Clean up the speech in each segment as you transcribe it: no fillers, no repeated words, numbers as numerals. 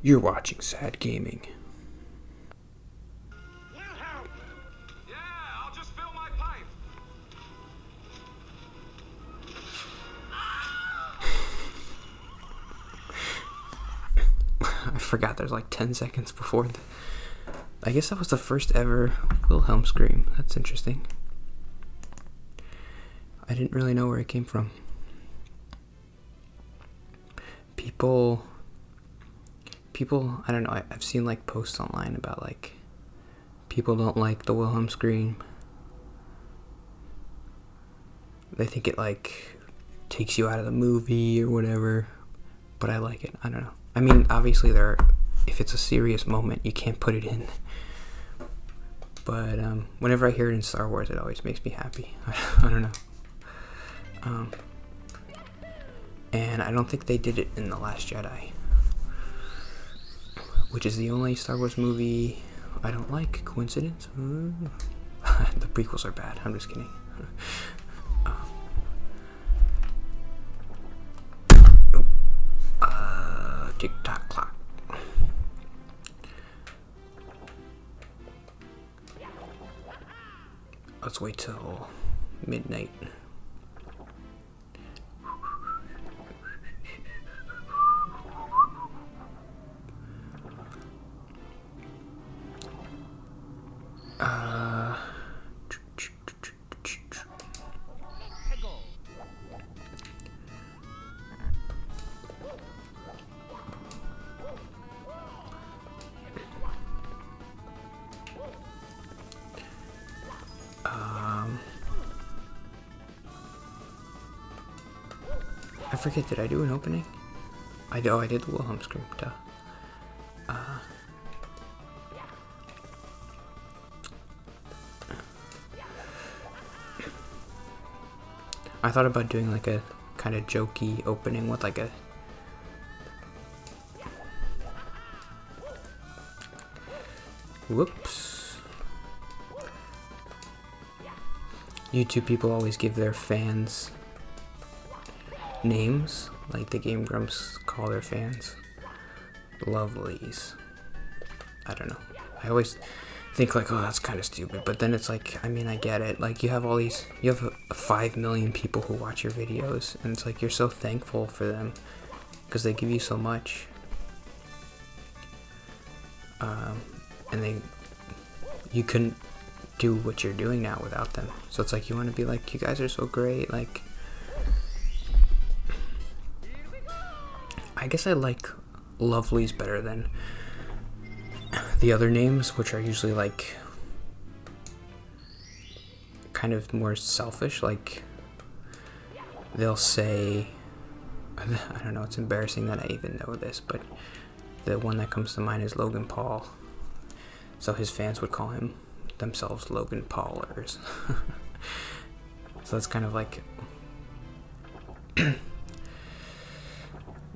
You're watching Sad Gaming. Wilhelm! Yeah, I'll just fill my pipe. I forgot there's like 10 seconds before I guess that was the first ever Wilhelm scream. That's interesting. I didn't really know where it came from. People, I don't know, I've seen like posts online about like people don't like the Wilhelm scream. They think it like takes you out of the movie or whatever, but I like it. I don't know. I mean, obviously if it's a serious moment, you can't put it in. But whenever I hear it in Star Wars, it always makes me happy. I don't know. And I don't think they did it in The Last Jedi, which is the only Star Wars movie I don't like. Coincidence? The prequels are bad. I'm just kidding. Tick-tock clock. Let's wait till midnight. I forget, did I do an opening? I did the Wilhelm scream, duh. I thought about doing like a kind of jokey opening with like a whoops. YouTube people always give their fans names, like the Game Grumps call their fans lovelies. I don't know. I always think like, oh, that's kind of stupid, but then it's like, I mean, I get it. Like you have 5 million people who watch your videos, and it's like you're so thankful for them because they give you so much, and you couldn't do what you're doing now without them. So it's like you want to be like, you guys are so great. Like, I guess I like lovelies better than the other names, which are usually like kind of more selfish. Like they'll say, I don't know, it's embarrassing that I even know this, but the one that comes to mind is Logan Paul. So his fans would call themselves Logan Paulers. So it's kind of like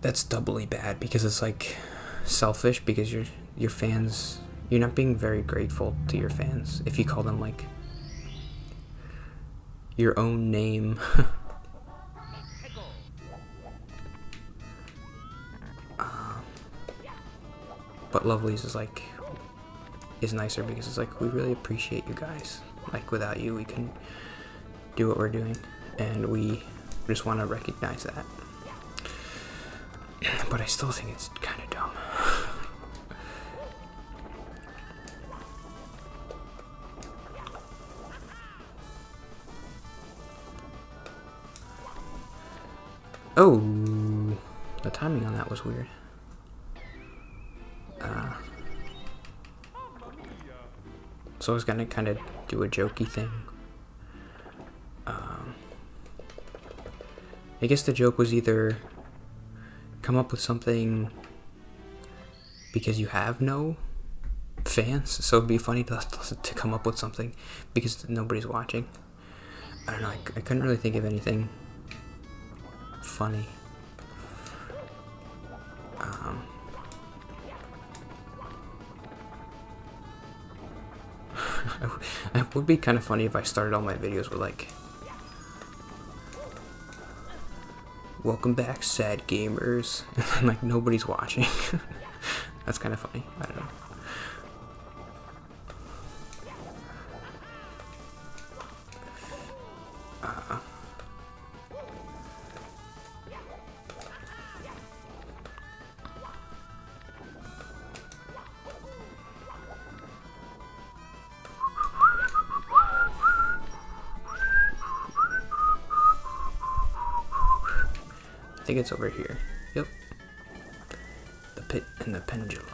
that's doubly bad because it's like selfish, because your fans, you're not being very grateful to your fans if you call them like your own name. But lovelies is nicer because it's like, we really appreciate you guys. Like without you we couldn't do what we're doing, and we just want to recognize that. But I still think it's kind of dumb. Oh, the timing on that was weird. So I was gonna kind of do a jokey thing. I guess the joke was either come up with something because you have no fans, so it'd be funny to come up with something because nobody's watching. I don't know, I couldn't really think of anything funny. It would be kind of funny if I started all my videos with like, welcome back, sad gamers, and like nobody's watching. That's kind of funny. I don't know. I think it's over here. Yep. The pit and the pendulum.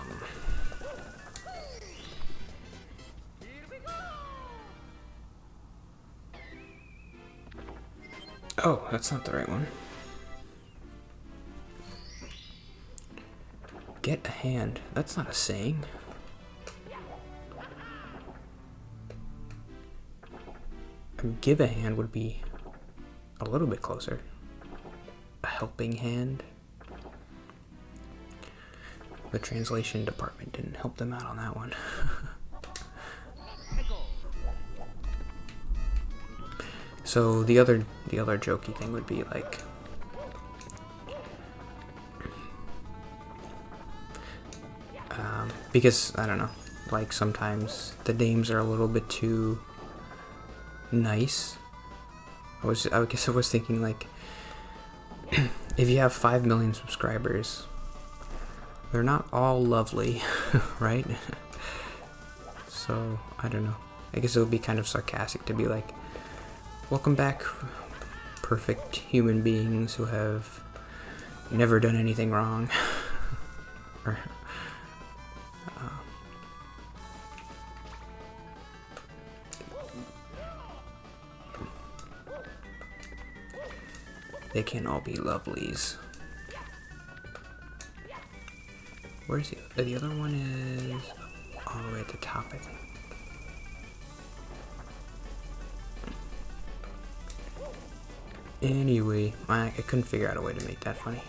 Oh, that's not the right one. Get a hand. That's not a saying. Give a hand would be a little bit closer. A helping hand. The translation department didn't help them out on that one. So the other jokey thing would be like, because I don't know, like sometimes the names are a little bit too nice. I guess I was thinking like, if you have 5 million subscribers, they're not all lovely, right? So I don't know. I guess it would be kind of sarcastic to be like, welcome back, perfect human beings who have never done anything wrong. Or, they can all be lovelies. Where's the other one is all the way at the top, I think. Anyway, I couldn't figure out a way to make that funny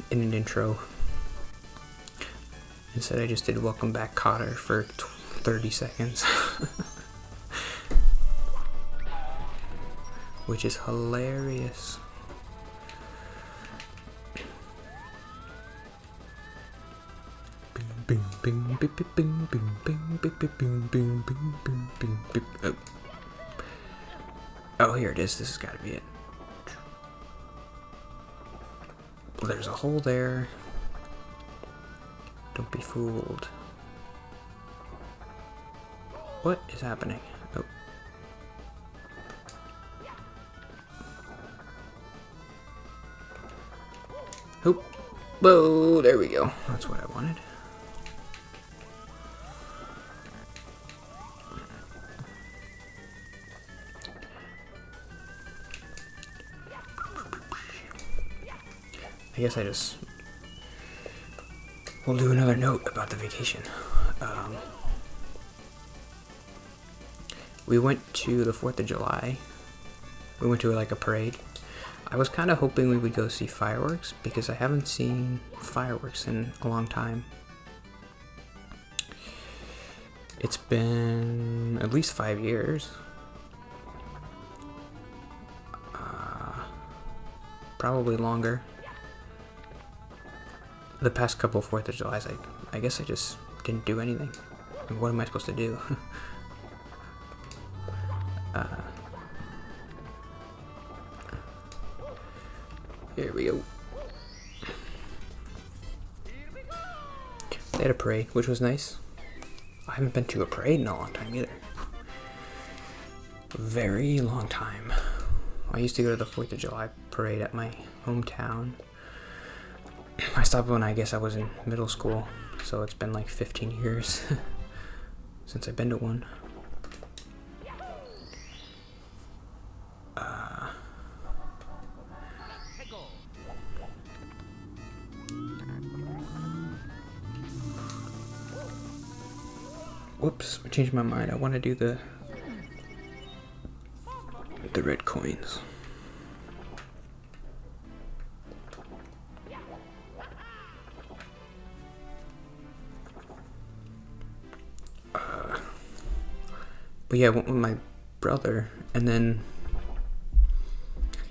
in an intro. Instead, I just did "Welcome Back, Cotter" for 30 seconds, which is hilarious. Oh, here it is. This has got to be it. Well, there's a hole there. Don't be fooled. What is happening? Oh. Oh. Whoa, there we go. That's what I wanted. I guess I just will do another note about the vacation. We went to the 4th of July. We went to like a parade. I was kind of hoping we would go see fireworks because I haven't seen fireworks in a long time. It's been at least 5 years. Probably longer. The past couple of 4th of Julys, I guess I just didn't do anything. What am I supposed to do? Here we go. They had a parade, which was nice. I haven't been to a parade in a long time either. Very long time. I used to go to the 4th of July parade at my hometown. I stopped when I guess I was in middle school, so it's been like 15 years since I've been to one. Whoops, I changed my mind. I want to do the red coins. But yeah, I went with my brother, and then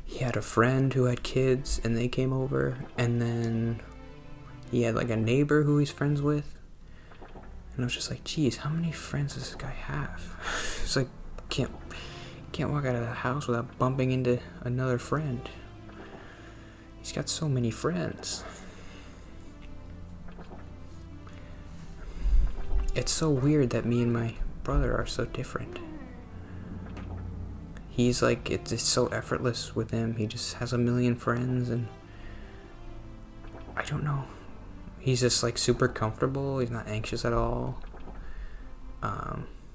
he had a friend who had kids, and they came over, and then he had like a neighbor who he's friends with. And I was just like, geez, how many friends does this guy have? It's like, can't walk out of the house without bumping into another friend. He's got so many friends. It's so weird that me and my brother are so different. He's like, it's so effortless with him. He just has a million friends, and I don't know. He's just like super comfortable. He's not anxious at all.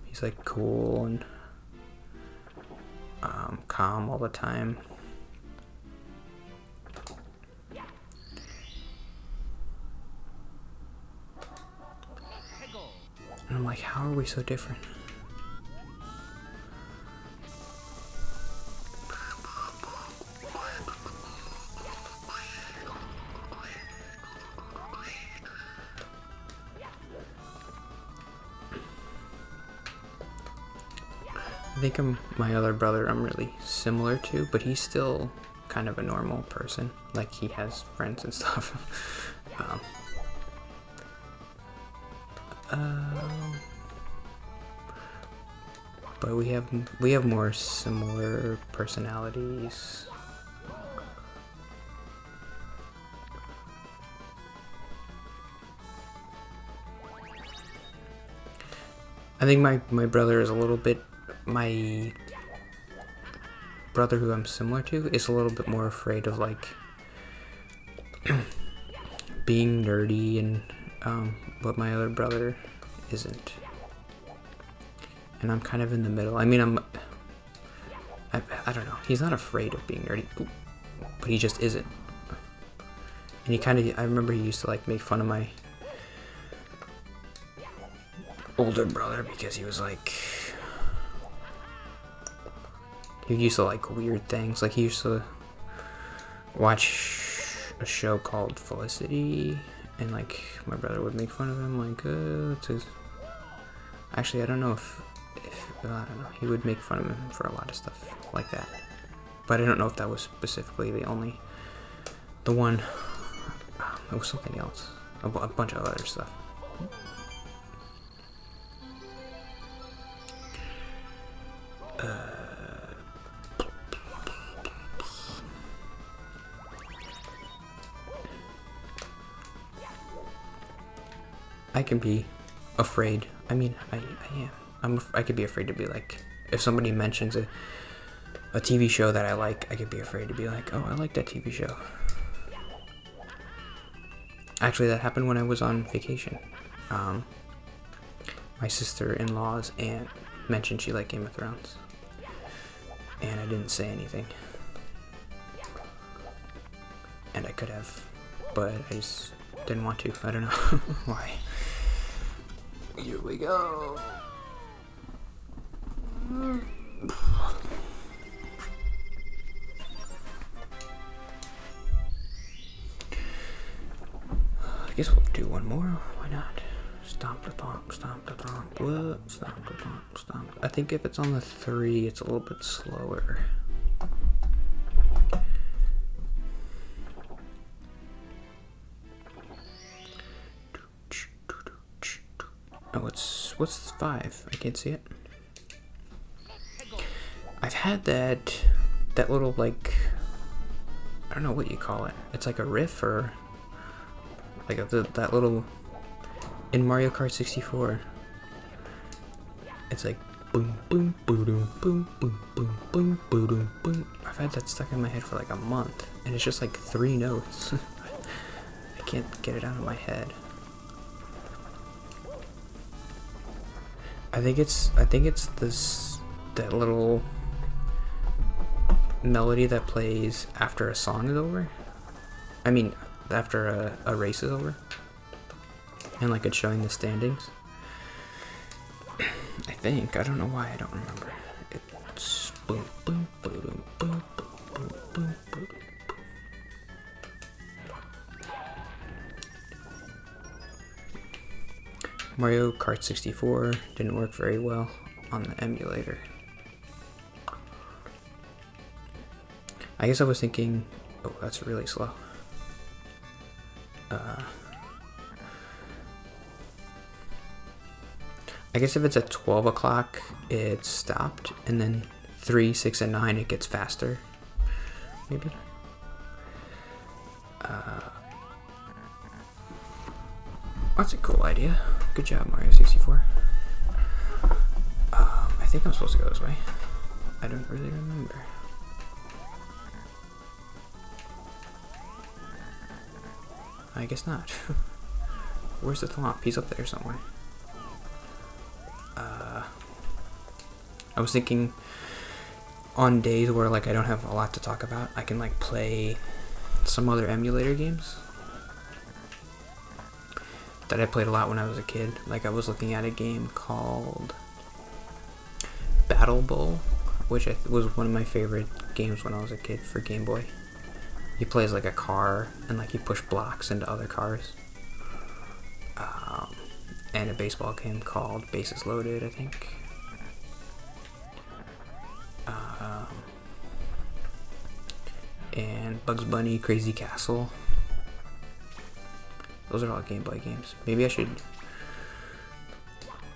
He's like cool and calm all the time. And I'm like, how are we so different? I think my other brother I'm really similar to, but he's still kind of a normal person. Like, he has friends and stuff. But we have more similar personalities. I think my brother is a little bit, my brother who I'm similar to is a little bit more afraid of like being nerdy, and but my other brother isn't. And I'm kind of in the middle. I mean, I don't know. He's not afraid of being nerdy, but he just isn't. And he kind of, I remember he used to like make fun of my older brother because he was like, he used to like weird things. Like, he used to watch a show called Felicity, and like my brother would make fun of him, like, it's his. Actually, I don't know if I don't know. He would make fun of him for a lot of stuff like that, but I don't know if that was specifically the one. It was something else, a bunch of other stuff. I can be afraid. I mean, I am. I could be afraid to be like, if somebody mentions a TV show that I like, I could be afraid to be like, oh, I like that TV show. Actually, that happened when I was on vacation. My sister-in-law's aunt mentioned she liked Game of Thrones, and I didn't say anything. And I could have, but I just didn't want to. I don't know why. Here we go. I guess we'll do one more. Why not? Stomp the thomp, stomp the thomp, what? Stomp the thomp, stomp. I think if it's on the 3, it's a little bit slower. Oh, what's 5? I can't see it. I've had that little, like, I don't know what you call it. It's like a riff, or like that little, in Mario Kart 64. It's like boom boom boom boom boom boom boom boom boom boom. I've had that stuck in my head for like a month, and it's just like 3 notes. I can't get it out of my head. I think it's that little melody that plays after a song is over. I mean, after a race is over, and like it's showing the standings. I think, I don't know why I don't remember. It's boom boom boom boom boom boom boom. Mario Kart 64 didn't work very well on the emulator. I guess I was thinking, oh, that's really slow. I guess if it's at 12 o'clock, it stopped, and then 3, 6, and 9, it gets faster. Maybe. That's a cool idea. Good job, Mario 64. I think I'm supposed to go this way. I don't really remember. I guess not. Where's the Thwomp? He's up there somewhere. I was thinking on days where like I don't have a lot to talk about, I can like play some other emulator games that I played a lot when I was a kid. Like I was looking at a game called Battle Bowl, which was one of my favorite games when I was a kid for Game Boy. You play as like a car and like you push blocks into other cars. And a baseball game called Bases Loaded, I think. And Bugs Bunny, Crazy Castle. Those are all Game Boy games. Maybe I should...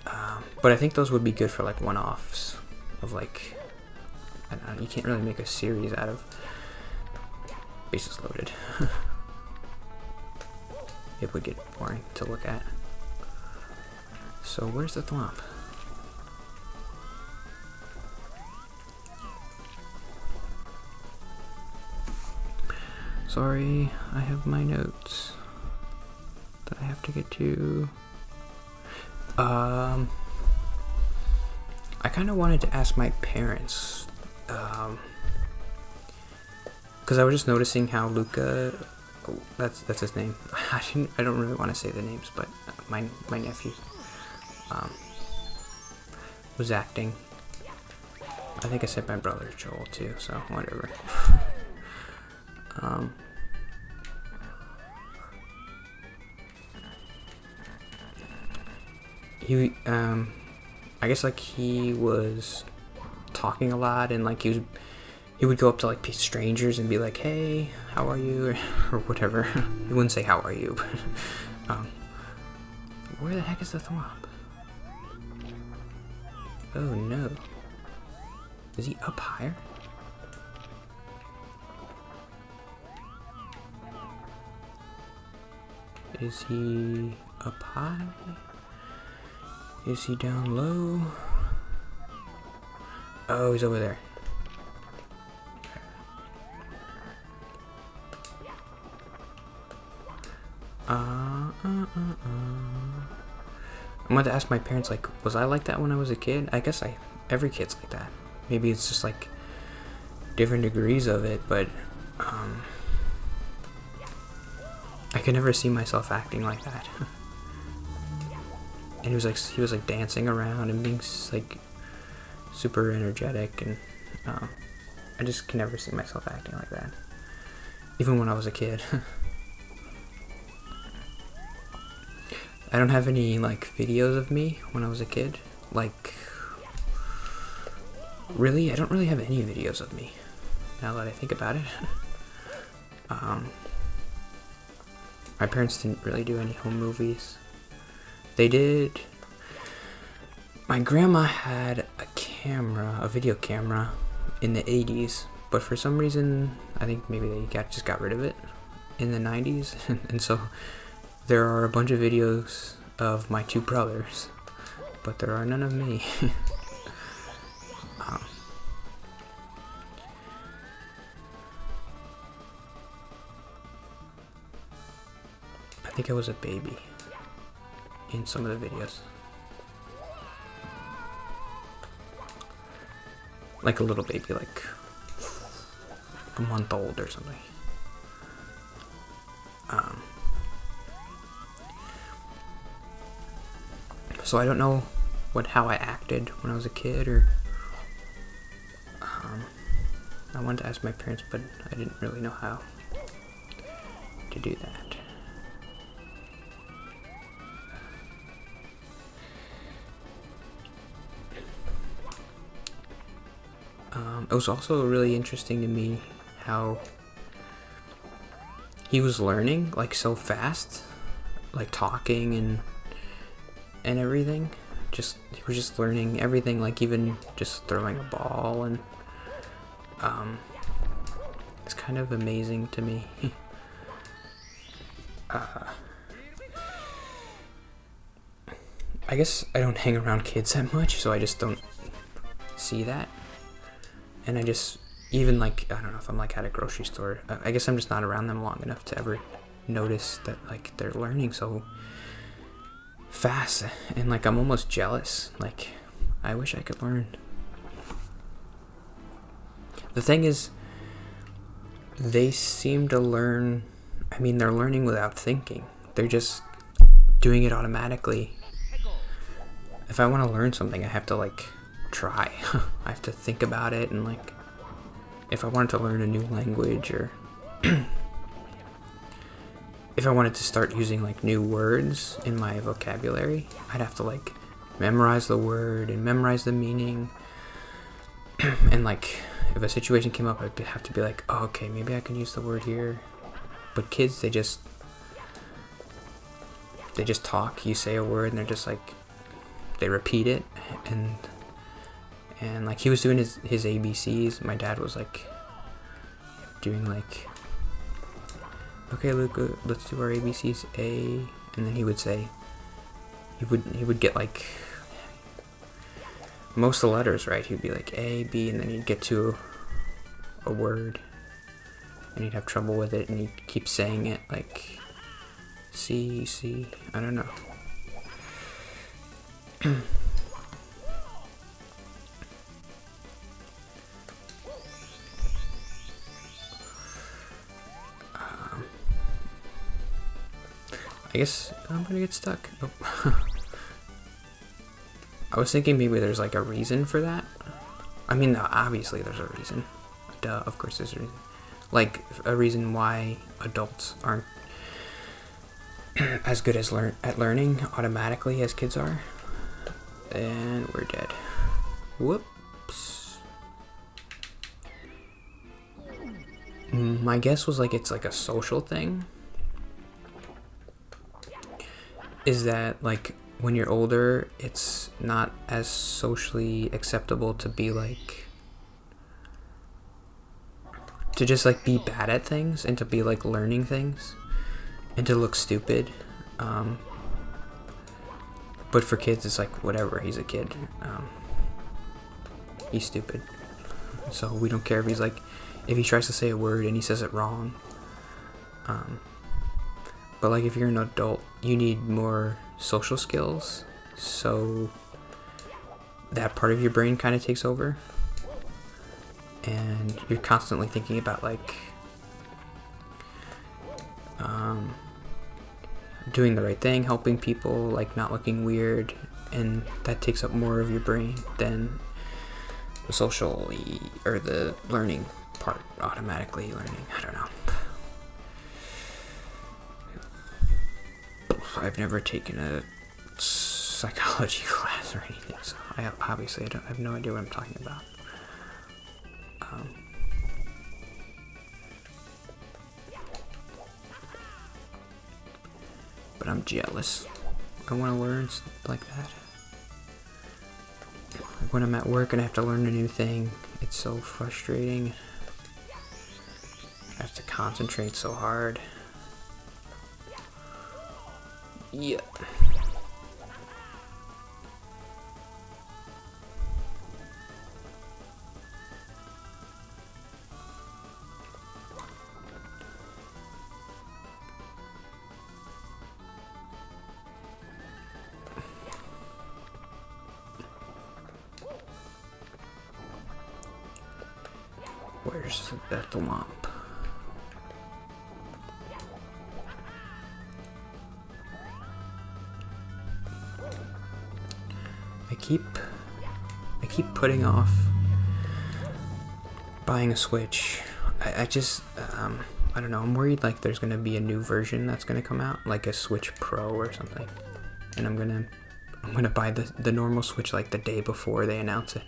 but I think those would be good for like one-offs of like... I don't know, you can't really make a series out of Bases Loaded. It would get boring to look at. So where's the Thwomp? Sorry, I have my notes that I have to get to. I kind of wanted to ask my parents, because I was just noticing how Luca, oh, that's his name. I don't really want to say the names, but my nephew was acting. I think I said my brother Joel too, so whatever. I guess like he was talking a lot, and like he would go up to like strangers and be like, "Hey, how are you?" or whatever. He wouldn't say "How are you," but where the heck is the Thwomp? Oh no. Is he up higher? Is he up high? Is he down low? Oh, he's over there. I'm going to ask my parents, like, was I like that when I was a kid? I guess every kid's like that. Maybe it's just like different degrees of it, but I could never see myself acting like that. And he was like dancing around and being like super energetic, and I just can never see myself acting like that, even when I was a kid. I don't have any like videos of me when I was a kid. Like, really, I don't really have any videos of me now that I think about it. My parents didn't really do any home movies. They did. My grandma had a video camera in the 80s, but for some reason, I think maybe they just got rid of it in the 90s, and so there are a bunch of videos of my two brothers, but there are none of me. I think I was a baby in some of the videos. Like a little baby, like a month old or something. So I don't know how I acted when I was a kid, or I wanted to ask my parents, but I didn't really know how to do that. It was also really interesting to me how he was learning like so fast, like talking and everything, he was just learning everything, like even just throwing a ball, and it's kind of amazing to me. I guess I don't hang around kids that much, so I just don't see that. And I just, even like, I don't know if I'm like at a grocery store, I guess I'm just not around them long enough to ever notice that like they're learning so fast, and like I'm almost jealous. Like, I wish I could learn. The thing is, they seem to learn, I mean, they're learning without thinking. They're just doing it automatically. If I want to learn something, I have to like try. I have to think about it, and like if I wanted to learn a new language, or if I wanted to start using like new words in my vocabulary, I'd have to like memorize the word and memorize the meaning. And like if a situation came up, I'd have to be like, oh, okay, maybe I can use the word here. But kids, they just talk. You say a word and they're just like, they repeat it. And like he was doing his ABCs. My dad was like doing like, okay, Luke, let's do our ABCs. A, and then he would say, he would get like most of the letters right. He'd be like A, B, and then he'd get to a word, and he'd have trouble with it, and he'd keep saying it like C, C. I don't know. I guess I'm gonna get stuck. Oh. I was thinking maybe there's like a reason for that. I mean, obviously there's a reason. Duh, of course there's a reason. Like a reason why adults aren't as good as at learning automatically as kids are. And we're dead. Whoops. My guess was like it's like a social thing. Is that like when you're older, it's not as socially acceptable to be like, to just like be bad at things, and to be like learning things, and to look stupid. But for kids, it's like whatever. He's a kid. He's stupid. So we don't care if he's like, if he tries to say a word and he says it wrong. But like if you're an adult, you need more social skills, so that part of your brain kind of takes over, and you're constantly thinking about like doing the right thing, helping people, like not looking weird, and that takes up more of your brain than the social or the learning part, automatically learning. I don't know. I've never taken a psychology class or anything, so I have no idea what I'm talking about. But I'm jealous. I want to learn stuff like that. Like when I'm at work and I have to learn a new thing, it's so frustrating. I have to concentrate so hard. Yeah. Where's that thwomp? I keep putting off buying a Switch. I just I don't know, I'm worried like there's gonna be a new version that's gonna come out, like a Switch Pro or something, and I'm gonna buy the normal Switch like the day before they announce it.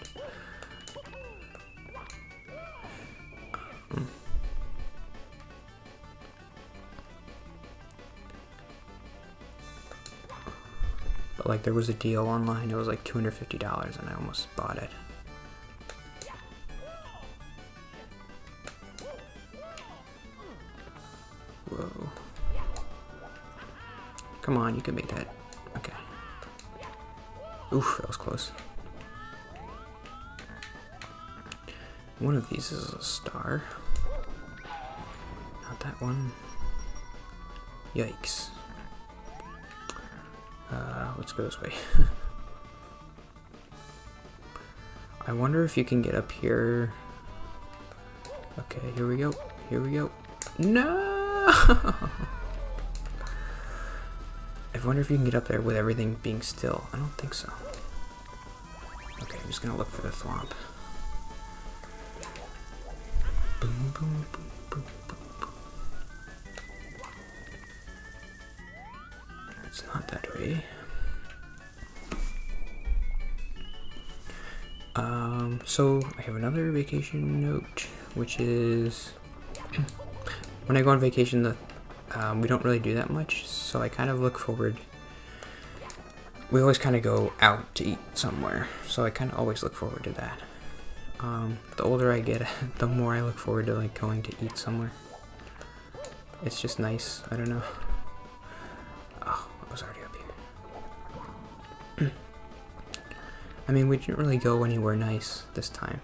like there was a deal online. It was like $250, and I almost bought it. Whoa! Come on, you can make that. Okay. Oof, that was close. One of these is a star. Not that one. Yikes. Let's go this way. I wonder if you can get up here. Okay, here we go. Here we go. No! I wonder if you can get up there with everything being still. I don't think so. Okay, I'm just gonna look for the thwomp. Boom, boom, boom, boom, boom, boom. It's not that way. So I have another vacation note, which is when I go on vacation, we don't really do that much, so I kind of look forward. We always kind of go out to eat somewhere, so I kind of always look forward to that. The older I get, the more I look forward to like going to eat somewhere. It's just nice. I don't know. Oh, I was already up here. I mean, we didn't really go anywhere nice this time.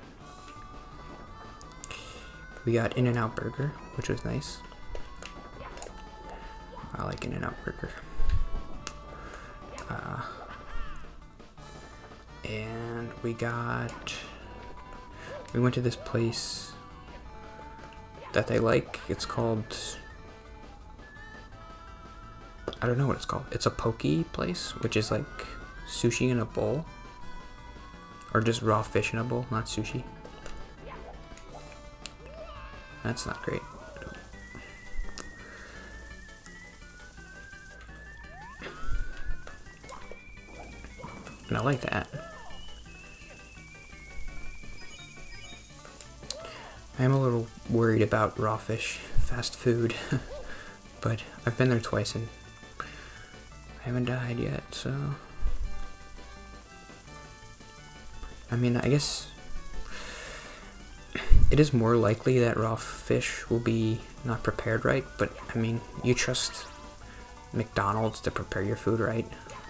We got In-N-Out Burger, which was nice. I like In-N-Out Burger. And we went to this place that they like. It's called, I don't know what it's called. It's a poke place, which is like sushi in a bowl. Or just raw fish in a bowl, not sushi. That's not great. And I like that. I am a little worried about raw fish fast food, but I've been there twice and I haven't died yet, so... I mean, I guess it is more likely that raw fish will be not prepared right, but I mean, you trust McDonald's to prepare your food right.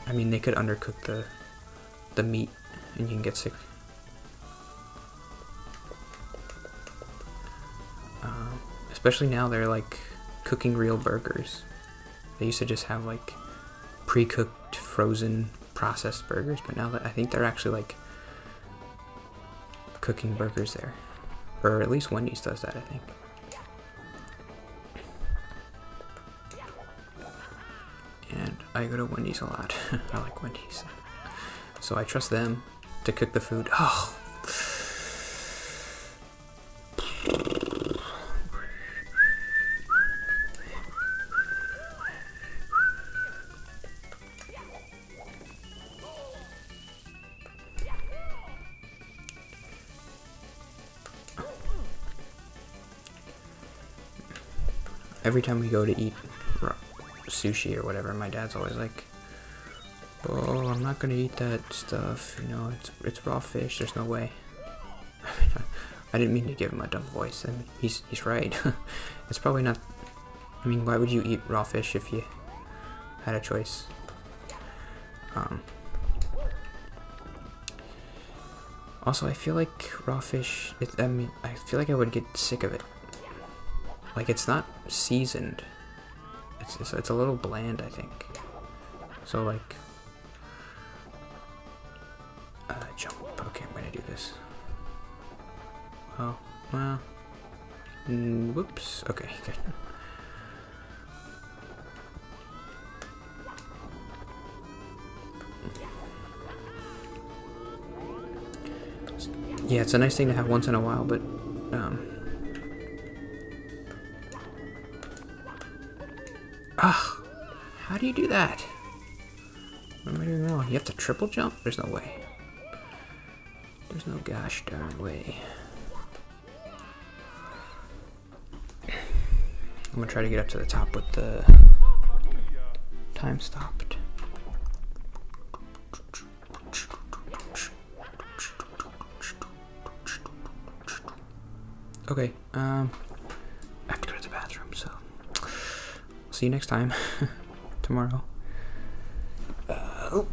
I mean, they could undercook the meat and you can get sick. Especially now they're like cooking real burgers. They used to just have like pre-cooked, frozen, processed burgers, but now that I think they're actually like cooking burgers there, or at least Wendy's does that, I think. And I go to Wendy's a lot. I like Wendy's, so I trust them to cook the food. Oh, every time we go to eat sushi or whatever, my dad's always like, "Oh, I'm not gonna eat that stuff. You know, it's raw fish. There's no way." I didn't mean to give him a dumb voice. I mean, he's right. It's probably not. I mean, why would you eat raw fish if you had a choice? Also, I feel like raw fish. I mean, I feel like I would get sick of it. Like, it's not seasoned. It's a little bland, I think. So, like... jump. Okay, I'm gonna do this. Oh, well... whoops. Okay, good. Yeah, it's a nice thing to have once in a while, but... how do you do that? What am I doing wrong? You have to triple jump? There's no way. There's no gosh darn way. I'm gonna try to get up to the top with the time stopped. Okay, I have to go to the bathroom, so see you next time. Tomorrow. Oh.